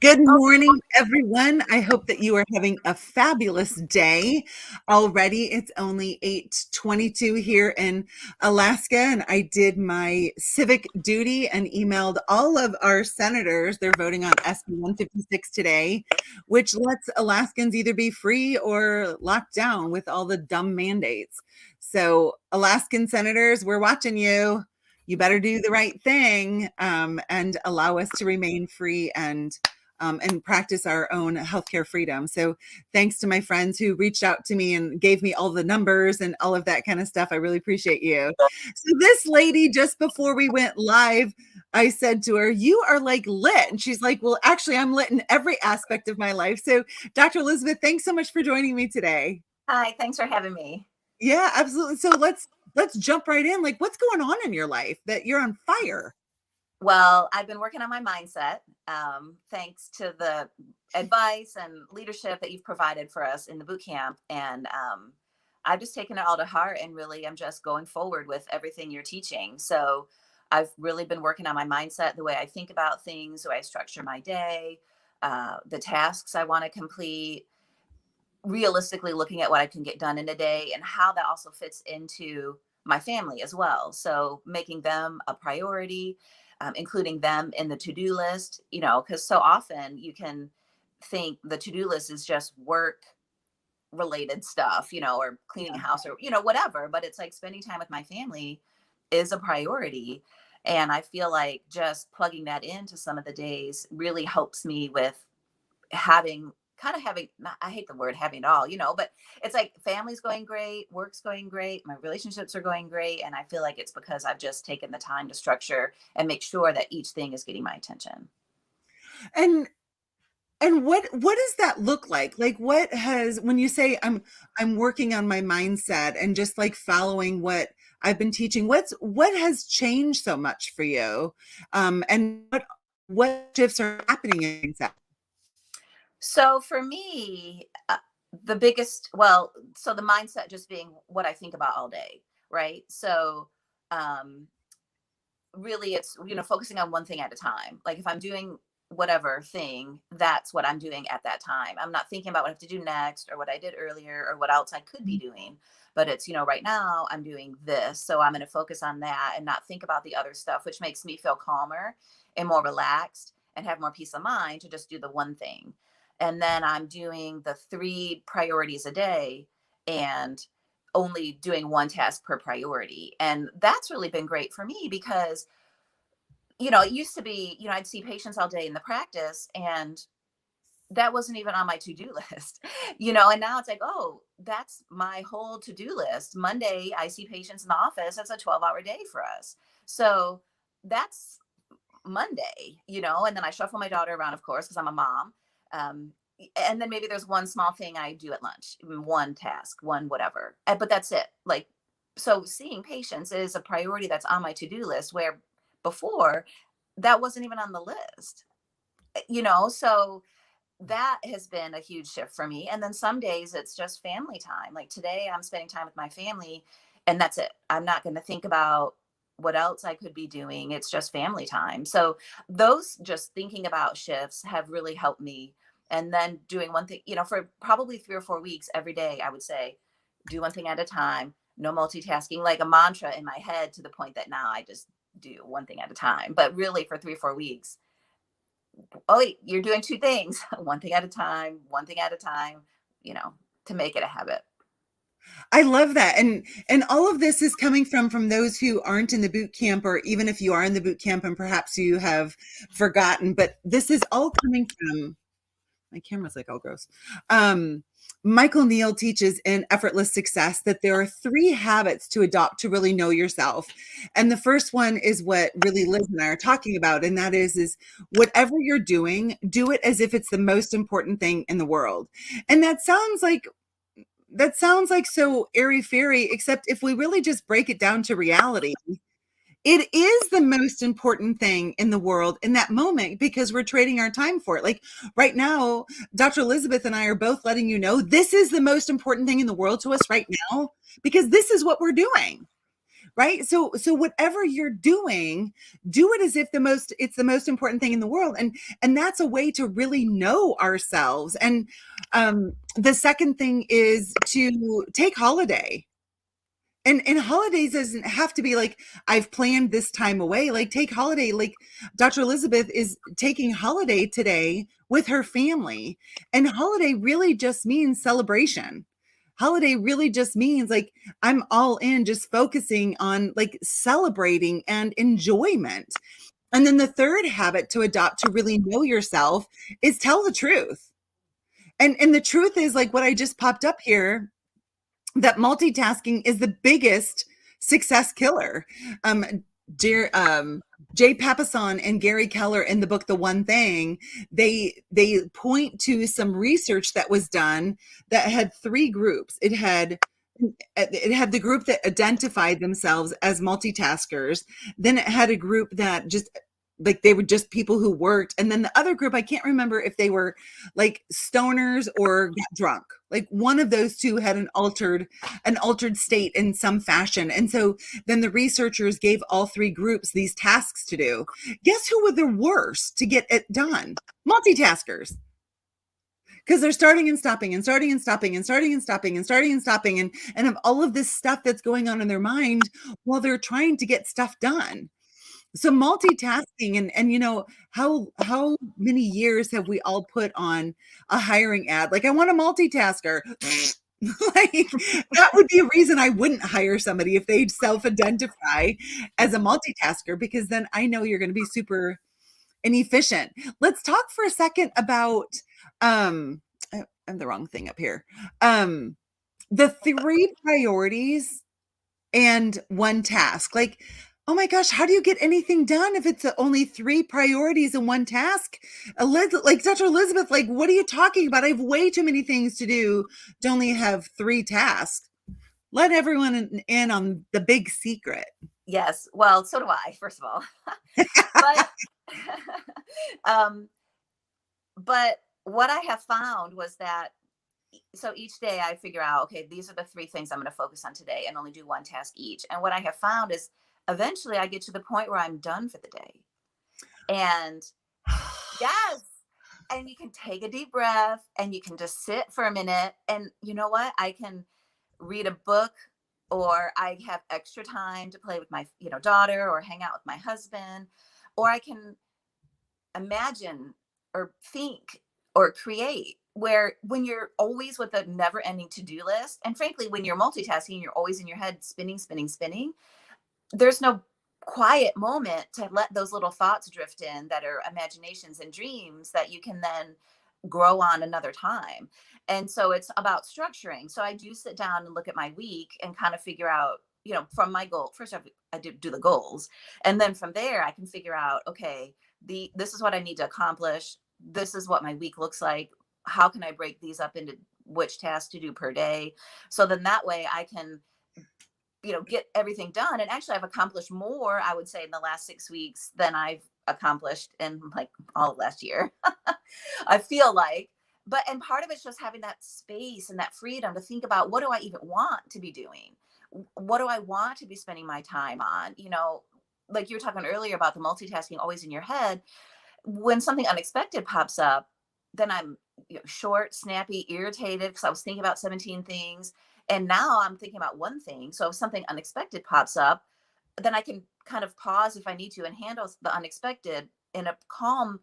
Good morning, everyone. I hope that you are having a fabulous day. Already, it's only 8:22 here in Alaska, and I did my civic duty and emailed all of our senators. They're voting on SB 156 today, which lets Alaskans either be free or locked down with all the dumb mandates. So, Alaskan senators, we're watching you. You better do the right thing and allow us to remain free and practice our own healthcare freedom. So thanks to my friends who reached out to me and gave me all the numbers and all of that kind of stuff. I really appreciate you. So this lady, just before we went live, I said to her, "You are like lit." And she's like, "Well, actually, I'm lit in every aspect of my life." So Dr. Elizabeth, thanks so much for joining me today. Hi, thanks for having me. Yeah, absolutely. So let's jump right in. Like, what's going on in your life that you're on fire? Well, I've been working on my mindset, thanks to the advice and leadership that you've provided for us in the boot camp. And I've just taken it all to heart and really I'm just going forward with everything you're teaching. So I've really been working on my mindset, the way I think about things, the way I structure my day, the tasks I want to complete, realistically looking at what I can get done in a day and how that also fits into my family as well. So making them a priority, including them in the to-do list, because so often you can think the to-do list is just work related stuff, or cleaning a Yeah. house or, whatever. But it's like spending time with my family is a priority. And I feel like just plugging that into some of the days really helps me with having I hate the word having it all, but it's like family's going great, work's going great, my relationships are going great. And I feel like it's because I've just taken the time to structure and make sure that each thing is getting my attention. And what does that look like? Like what has when you say I'm working on my mindset and just like following what I've been teaching, what has changed so much for you? And what shifts are happening in that? So for me, the biggest, well, so the mindset just being what I think about all day, right? So, um, really it's focusing on one thing at a time. Like if I'm doing whatever thing, that's what I'm doing at that time. I'm not thinking about what I have to do next or what I did earlier or what else I could be doing, but it's right now I'm doing this, so I'm going to focus on that and not think about the other stuff, which makes me feel calmer and more relaxed and have more peace of mind to just do the one thing. And then I'm doing the three priorities a day and only doing one task per priority. And that's really been great for me because, it used to be, I'd see patients all day in the practice and that wasn't even on my to-do list, and now it's like, oh, that's my whole to-do list. Monday, I see patients in the office. That's a 12-hour day for us. So that's Monday, and then I shuffle my daughter around, of course, because I'm a mom. Um, and then maybe there's one small thing I do at lunch, one task, one whatever, but that's it. Like, so seeing patients is a priority that's on my to-do list, where before that wasn't even on the list, so that has been a huge shift for me. And then some days it's just family time. Like today, I'm spending time with my family, and that's it. I'm not going to think about what else I could be doing. It's just family time. So, those just thinking about shifts have really helped me. And then doing one thing, for probably 3 or 4 weeks every day, I would say, do one thing at a time, no multitasking, like a mantra in my head, to the point that now I just do one thing at a time. But really, for 3 or 4 weeks, oh, wait, you're doing two things, one thing at a time, one thing at a time, you know, to make it a habit. I love that. And all of this is coming from those who aren't in the boot camp, or even if you are in the boot camp and perhaps you have forgotten, but this is all coming from my camera's like all gross. Michael Neal teaches in Effortless Success that there are three habits to adopt to really know yourself. And the first one is what really Liz and I are talking about. And that is whatever you're doing, do it as if it's the most important thing in the world. And that sounds like so airy fairy, except if we really just break it down to reality, it is the most important thing in the world in that moment because we're trading our time for it. Like right now, Dr. Elizabeth and I are both letting you know this is the most important thing in the world to us right now because this is what we're doing. right? So whatever you're doing, do it as if it's the most important thing in the world. And that's a way to really know ourselves. And the second thing is to take holiday. And holidays doesn't have to be like I've planned this time away. Like take holiday. Like Dr. Elizabeth is taking holiday today with her family. And holiday really just means celebration. Holiday really just means like I'm all in, just focusing on like celebrating and enjoyment. And then the third habit to adopt to really know yourself is tell the truth. And the truth is like what I just popped up here, that multitasking is the biggest success killer. Dear Jay Papasan and Gary Keller in the book The One Thing, they point to some research that was done that had three groups. It had the group that identified themselves as multitaskers. Then it had a group that just like they were just people who worked, and then the other group, I can't remember if they were like stoners or got drunk. Like one of those two had an altered state in some fashion. And so then the researchers gave all three groups these tasks to do. Guess who were the worst to get it done? Multitaskers, because they're starting and stopping and starting and stopping and starting and stopping and starting and stopping and have all of this stuff that's going on in their mind while they're trying to get stuff done. So multitasking, and how many years have we all put on a hiring ad like I want a multitasker. Like that would be a reason I wouldn't hire somebody if they'd self-identify as a multitasker, because then I know you're going to be super inefficient. Let's talk for a second about I have the wrong thing up here. The three priorities and one task. Like, oh my gosh, how do you get anything done if it's only three priorities and one task? Like Dr. Elizabeth, like, what are you talking about? I have way too many things to do to only have three tasks. Let everyone in on the big secret. Yes. Well, so do I, first of all. But um, but what I have found was that so each day I figure out, okay, these are the three things I'm going to focus on today and only do one task each. And what I have found is eventually I get to the point where I'm done for the day. And yes, and you can take a deep breath and you can just sit for a minute. And you know what? I can read a book, or I have extra time to play with my, daughter, or hang out with my husband, or I can imagine or think or create. Where when you're always with a never ending to-do list, and frankly when you're multitasking, you're always in your head spinning spinning spinning, there's no quiet moment to let those little thoughts drift in that are imaginations and dreams that you can then grow on another time. And so it's about structuring. So I do sit down and look at my week and kind of figure out, from my goal. First I do the goals, and then from there I can figure out, okay, this is what I need to accomplish. This is what my week looks like. How can I break these up into which tasks to do per day? So then that way I can, get everything done. And actually I've accomplished more, I would say, in the last 6 weeks than I've accomplished in like all of last year. I feel like, and part of it's just having that space and that freedom to think about, what do I even want to be doing? What do I want to be spending my time on? Like you were talking earlier about the multitasking always in your head. When something unexpected pops up, then I'm short, snappy, irritated because I was thinking about 17 things. And now I'm thinking about one thing. So if something unexpected pops up, then I can kind of pause if I need to and handle the unexpected in a calm,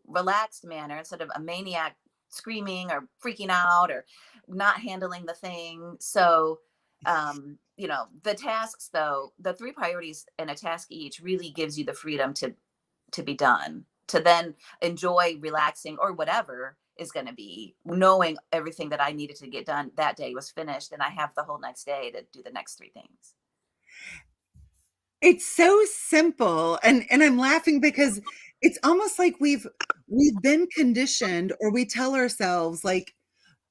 relaxed manner instead of a maniac screaming or freaking out or not handling the thing. So, the tasks, though, the three priorities and a task each really gives you the freedom to be done, to then enjoy relaxing or whatever is going to be, knowing everything that I needed to get done that day was finished, and I have the whole next day to do the next three things. It's so simple, and I'm laughing because it's almost like we've been conditioned, or we tell ourselves like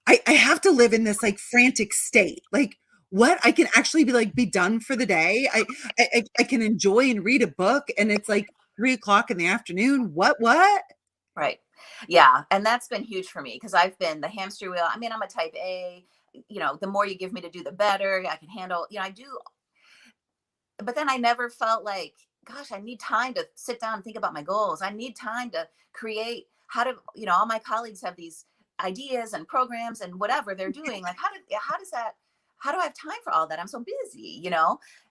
I have to live in this like frantic state. Like what? I can actually be done for the day. I can enjoy and read a book, and it's like 3 o'clock in the afternoon. What? Right. Yeah. And that's been huge for me because I've been the hamster wheel. I mean, I'm a type A, the more you give me to do, the better I can handle. I do but then I never felt like, gosh, I need time to sit down and think about my goals. I need time to create. How do, all my colleagues have these ideas and programs and whatever they're doing. Like, how do I have time for all that? I'm so busy. And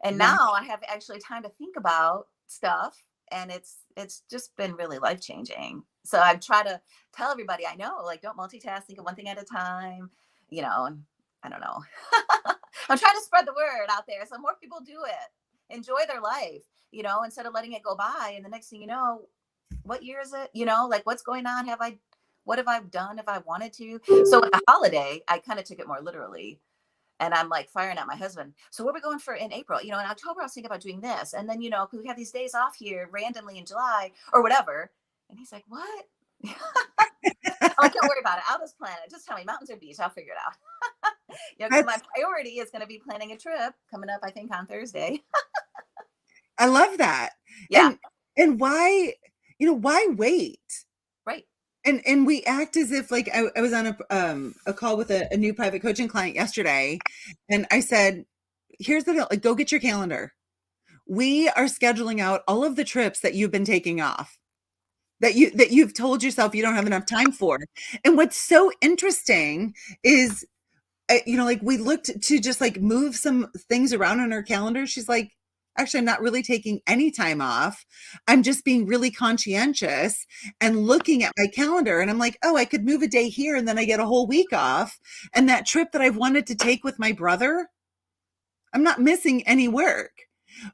Right. now I have actually time to think about stuff. And it's just been really life changing. So I try to tell everybody I know, like, don't multitask, think of one thing at a time, and I don't know. I'm trying to spread the word out there so more people do it, enjoy their life, instead of letting it go by. And the next thing you know, what year is it? Like, what's going on? What have I done if I wanted to? So at the holiday, I kind of took it more literally. And I'm like firing at my husband. So what are we going for in April? In October, I was thinking about doing this. And then, we have these days off here randomly in July or whatever. And he's like, what? I'm like, don't worry about it. I'll just plan it. Just tell me mountains or beach. I'll figure it out. Because my priority is going to be planning a trip coming up, I think, on Thursday. I love that. Yeah. And why, why wait? Right. And we act as if, like, I was on a call with a new private coaching client yesterday, and I said, here's the deal, like, go get your calendar. We are scheduling out all of the trips that you've been taking off, that you've told yourself you don't have enough time for. And what's so interesting is, like, we looked to just like move some things around on her calendar. She's like, actually, I'm not really taking any time off. I'm just being really conscientious and looking at my calendar. And I'm like, oh, I could move a day here and then I get a whole week off. And that trip that I've wanted to take with my brother, I'm not missing any work.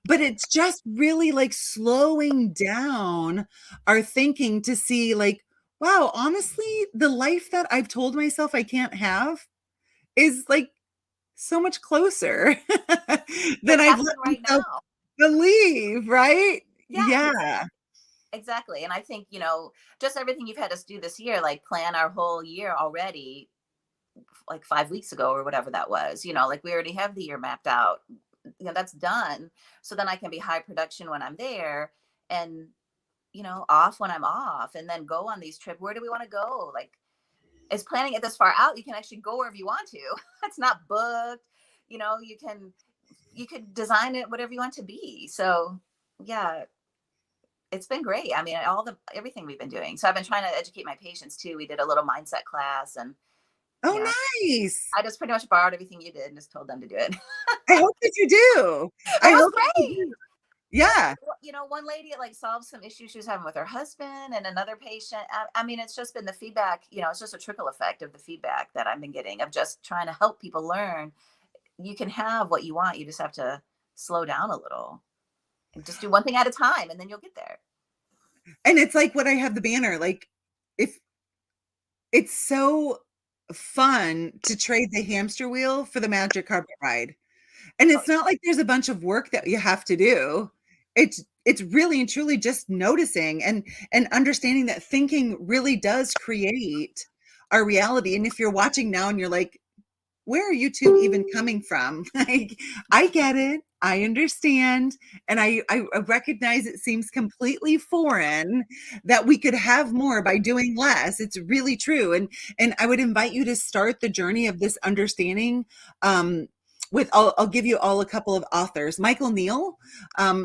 But it's just really like slowing down our thinking to see, like, wow, honestly, the life that I've told myself I can't have is like so much closer than I've let right myself now. believe, right? Yeah. Exactly. And I think, just everything you've had us do this year, like plan our whole year already, like 5 weeks ago or whatever that was, like we already have the year mapped out. That's done. So then I can be high production when I'm there and, off when I'm off, and then go on these trips. Where do we want to go? Like, is planning it this far out, you can actually go wherever you want to. It's not booked. You could design it whatever you want to be. So yeah, it's been great. I mean, everything we've been doing. So I've been trying to educate my patients too. We did a little mindset class, and Oh, yeah, nice. I just pretty much borrowed everything you did and just told them to do it. I hope that you do. It I was hope that you great. do. Yeah. One lady, it like solved some issues she was having with her husband, and another patient. I mean, it's just been the feedback, it's just a trickle effect of the feedback that I've been getting of just trying to help people learn. You can have what you want. You just have to slow down a little and just do one thing at a time, and then you'll get there. And it's like what I have the banner, like, if it's so fun to trade the hamster wheel for the magic carpet ride. And it's not like there's a bunch of work that you have to do. It's really and truly just noticing and understanding that thinking really does create our reality. And if you're watching now and you're like, where are you two even coming from? Like, I get it. I understand. And I recognize it seems completely foreign that we could have more by doing less. It's really true. And I would invite you to start the journey of this understanding with, I'll give you all a couple of authors. Michael Neal,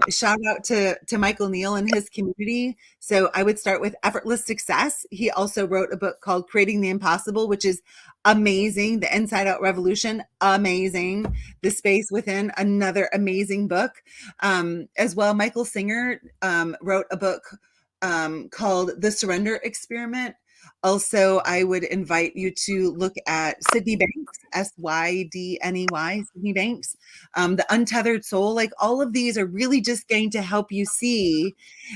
shout out to Michael Neal and his community. So I would start with Effortless Success. He also wrote a book called Creating the Impossible, which is amazing. The Inside Out Revolution, amazing. The Space Within, another amazing book. As well, Michael Singer wrote a book called The Surrender Experiment. Also, I would invite you to look at Sydney Banks, Sydney, Sydney Banks, The Untethered Soul. Like, all of these are really just going to help you see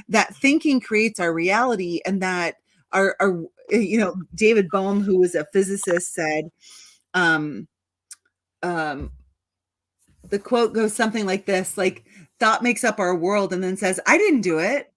that thinking creates our reality, and that our David Bohm, who was a physicist, said, the quote goes something like this, like, thought makes up our world, and then says, I didn't do it.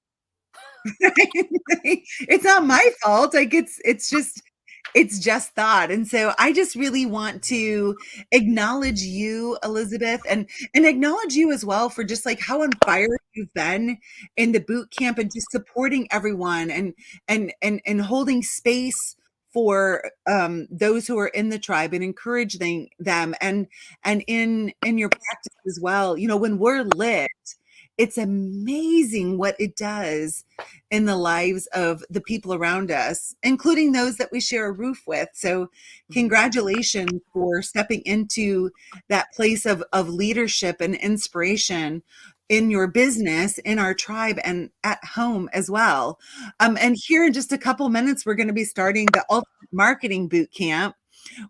It's not my fault. Like, it's just thought. And so I just really want to acknowledge you, Elizabeth, and acknowledge you as well for just like how on fire you've been in the boot camp and just supporting everyone and holding space for those who are in the tribe and encouraging them, and in your practice as well. You know, when we're lit, it's amazing what it does in the lives of the people around us, including those that we share a roof with. So Mhm. congratulations for stepping into that place of leadership and inspiration in your business, in our tribe, and at home as well. And here in just a couple minutes, we're going to be starting the Ultimate Marketing Boot Camp.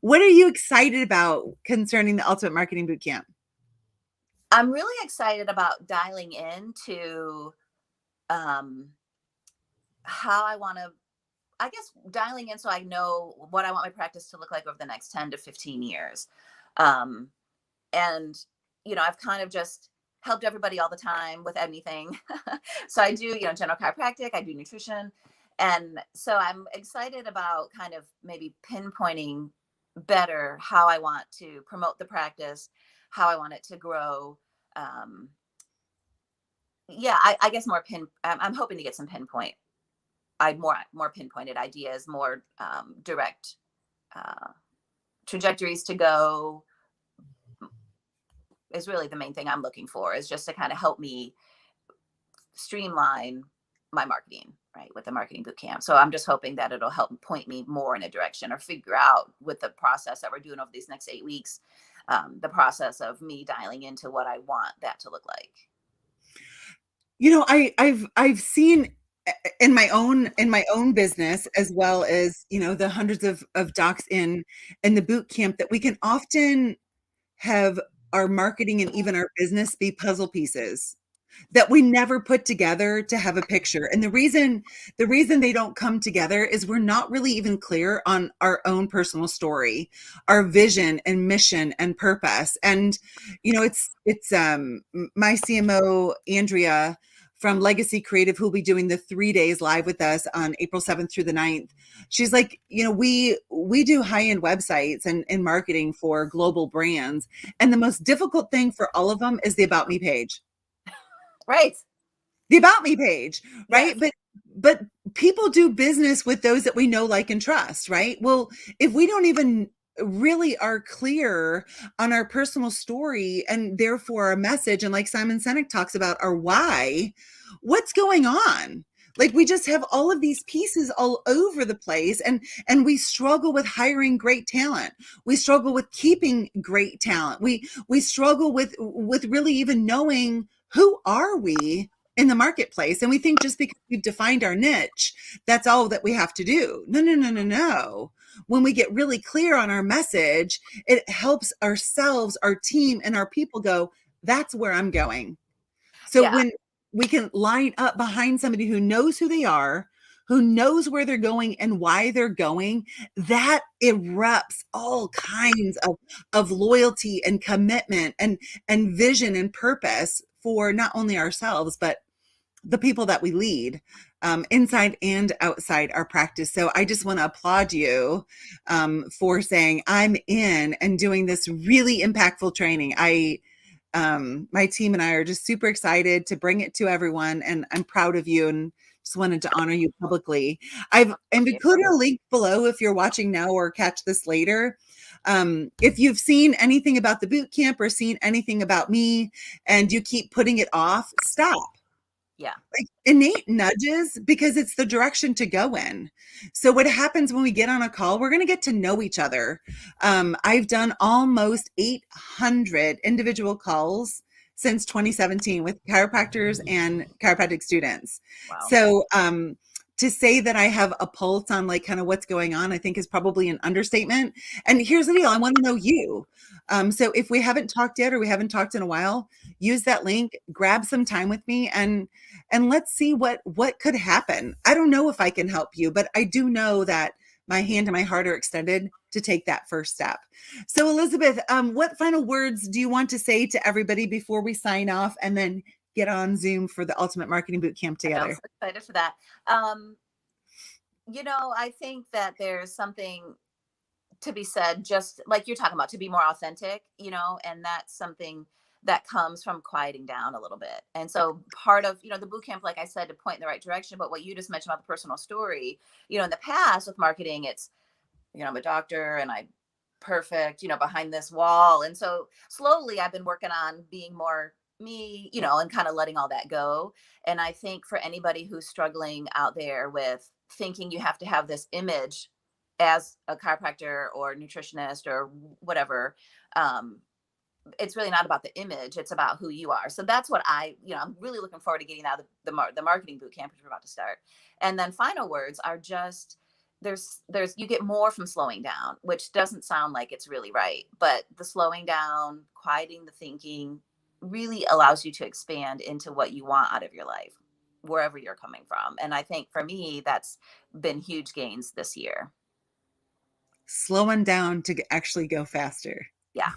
What are you excited about concerning the Ultimate Marketing Boot Camp? I'm really excited about dialing into um, how I want to, I guess, dialing in so I know what I want my practice to look like over the next 10 to 15 years. Um, and, I've kind of just helped everybody all the time with anything. So I do, general chiropractic, I do nutrition. And so I'm excited about kind of maybe pinpointing better how I want to promote the practice, how I want it to grow. Um, yeah, I guess more I'm hoping to get some pinpoint, I more pinpointed ideas, more direct uh, trajectories to go is really the main thing I'm looking for, is just to kind of help me streamline my marketing, right, with the marketing boot camp. So I'm just hoping that it'll help point me more in a direction, or figure out with the process that we're doing over these next 8 weeks, the process of me dialing into what I want that to look like. You know, I've seen in my own business, as well as, you know, the hundreds of docs in the boot camp, that we can often have our marketing and even our business be puzzle pieces that we never put together to have a picture. And the reason they don't come together is we're not really even clear on our own personal story, our vision and mission and purpose. And you know, it's my CMO Andrea from Legacy Creative, who'll be doing the 3 days live with us on April 7th through the 9th. She's like, you know, we do high-end websites and marketing for global brands. And the most difficult thing for all of them is the About Me page. Right. The About Me page, right? Yes. But people do business with those that we know, like, and trust, right? Well, if we don't even really are clear on our personal story, and therefore our message, and like Simon Sinek talks about, our why, what's going on? Like, we just have all of these pieces all over the place, and we struggle with hiring great talent. We struggle with keeping great talent. We struggle with really even knowing, who are we in the marketplace? And we think just because we've defined our niche, that's all that we have to do. No, no, no, no, no. When we get really clear on our message, it helps ourselves, our team, and our people go, that's where I'm going. So Yeah. when we can line up behind somebody who knows who they are, who knows where they're going and why they're going, that erupts all kinds of loyalty and commitment and vision and purpose for not only ourselves, but the people that we lead, inside and outside our practice. So I just want to applaud you, for saying, I'm in, and doing this really impactful training. My team and I are just super excited to bring it to everyone, and I'm proud of you, and just wanted to honor you publicly. I've Thank and you. included a link below if you're watching now or catch this later. If you've seen anything about the boot camp or seen anything about me and you keep putting it off, stop. Yeah. Like, innate nudges, because it's the direction to go in. So what happens when we get on a call, we're going to get to know each other. I've done almost 800 individual calls since 2017 with chiropractors and chiropractic students. Wow. So to say that I have a pulse on, like, kind of what's going on, I think is probably an understatement. And here's the deal, I want to know you. So if we haven't talked yet, or we haven't talked in a while, use that link, grab some time with me, and let's see what could happen. I don't know if I can help you, but I do know that my hand and my heart are extended to take that first step. So Elizabeth, what final words do you want to say to everybody before we sign off and then get on Zoom for the Ultimate Marketing Boot Camp I know, I'm together? so excited for that. Um, I think that there's something to be said, just like you're talking about, to be more authentic, and that's something that comes from quieting down a little bit. And so part of, the boot camp, like I said, to point in the right direction. But what you just mentioned about the personal story, in the past with marketing, it's I'm a doctor and I perfect, behind this wall. And so slowly I've been working on being more me, and kind of letting all that go. And I think for anybody who's struggling out there with thinking you have to have this image as a chiropractor or nutritionist or whatever, um, it's really not about the image, it's about who you are. So that's what I'm really looking forward to getting out of the marketing boot camp, which we're about to start. And then final words are just, there's you get more from slowing down, which doesn't sound like it's really right, but the slowing down, quieting the thinking, really allows you to expand into what you want out of your life, wherever you're coming from. And I think for me, that's been huge gains this year. Slowing down to actually go faster. Yeah.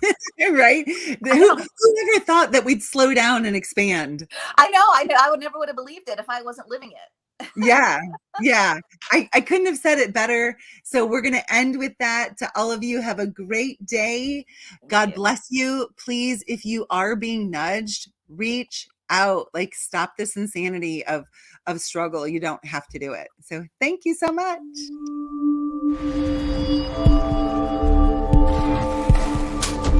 Right? I Who know. ever thought that we'd slow down and expand? I know. I would never would have believed it if I wasn't living it. Yeah. Yeah. I couldn't have said it better. So we're going to end with that. To all of you, have a great day. Thank God you. bless you. Please, if you are being nudged, reach out. Like, stop this insanity of struggle. You don't have to do it. So thank you so much.